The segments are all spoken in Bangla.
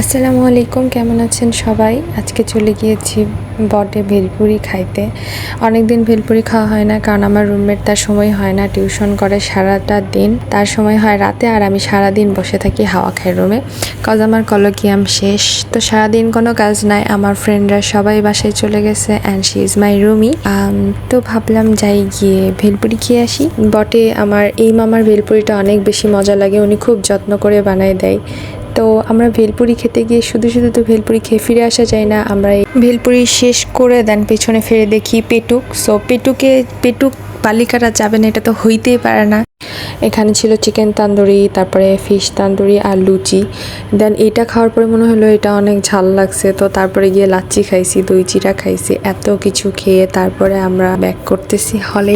আসসালামু আলাইকুম, কেমন আছেন সবাই? আজকে চলে গিয়েছি বটে ভেলপুরি খাইতে। অনেক দিন ভেলপুরি খাওয়া হয় না, কারণ আমার রুমমেট তার সময় হয় না, টিউশন করে সারাটা দিন, তার সময় হয় রাতে, আর আমি সারাদিন বসে থাকি হাওয়া খাই রুমে, কজ আমার কলোকিয়াম শেষ। তো সারাদিন কোনো কাজ নাই, আমার ফ্রেন্ডরা সবাই বাসায় চলে গেছে and she is my Rumi. তো ভাবলাম যাই গিয়ে ভেলপুরি খেয়ে আসি। বটে আমার এই মামার ভেলপুরিটা অনেক বেশি মজা লাগে, উনি খুব যত্ন করে বানায় দেয়। তো আমরা ভেলপুরি খেতে গিয়ে শুধু শুধু তো ভেলপুরি খেয়ে ফিরে আসা যায় না, আমরা এই ভেলপুরি শেষ করে দেন পেছনে ফিরে দেখি পেটুক। সো পেটুক বালিকারা যাবে না, এটা তো হইতেই পারে না। এখানে ছিল চিকেন তান্দুরি, তারপরে ফিশ তান্দুরি আর লুচি। দেন এটা খাওয়ার পরে মনে হলো এটা অনেক ঝাল লাগছে, তো তারপরে গিয়ে লাচ্ছি খাইছি, দই চিরা খাইছি, এত কিছু খেয়ে তারপরে আমরা ব্যাক করতেছি হলে।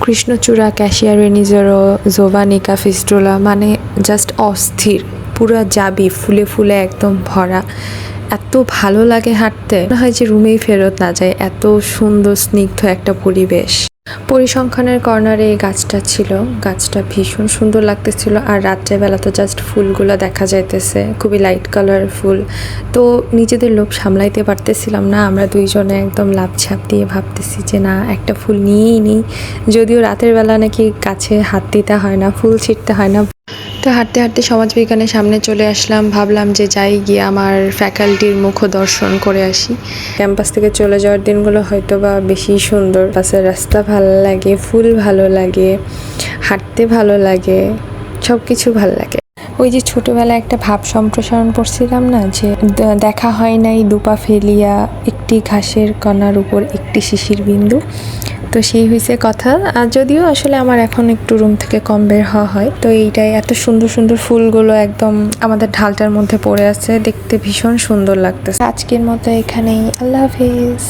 কৃষ্ণচূড়া, ক্যাশিয়ার রেনিজেরো, জোভানিকা, ফিস্টুলা, মানে জাস্ট অস্থির, পুরা যাবি ফুলে ফুলে একদম ভরা। এত ভালো লাগে হাঁটতে, মনে হয় যে রুমেই ফেরত না যায়, এত সুন্দর স্নিগ্ধ একটা পরিবেশ। পরিসংখ্যানের কর্নারে এই গাছটা ছিল, গাছটা ভীষণ সুন্দর লাগতেছিল, আর রাত্রেবেলা তো জাস্ট ফুলগুলো দেখা যাইতেছে, খুবই লাইট কালার ফুল। তো নিজেদের লোভ সামলাইতে পারতেছিলাম না, আমরা দুইজনে একদম লাফঝাপ দিয়ে ভাবতেছি যে না, একটা ফুল নিয়েই নিই। যদিও রাতের বেলা নাকি গাছে হাত দিতে হয় না, ফুল ছিঁড়তে হয় না। তো হাঁটতে হাঁটতে সমাজবিজ্ঞানের সামনে চলে আসলাম, ভাবলাম যে যাই গিয়ে আমার ফ্যাকাল্টির মুখ দর্শন করে আসি। ক্যাম্পাস থেকে চলে যাওয়ার দিনগুলো হয়তো বা বেশি সুন্দর, বাসের রাস্তা ভালো লাগে, ফুল ভালো লাগে, হাঁটতে ভালো লাগে, সব কিছু ভালো লাগে। ওই যে ছোটবেলায় একটা ভাব সম্প্রসারণ পড়ছিলাম না, যে দেখা হয় নাই দুপা ফেলিয়া একটি ঘাসের কণার উপর একটি শিশির বিন্দু। তো সেই হয়েছে কথা। আর যদিও আসলে আমার এখন একটু রুম থেকে কম বের হওয়া হয়, তো এইটাই, এত সুন্দর সুন্দর ফুলগুলো একদম আমাদের ঢালটার মধ্যে পড়ে আছে, দেখতে ভীষণ সুন্দর লাগতেছে। আজকের মতো এখানেই, আল্লাহ হাফিজ।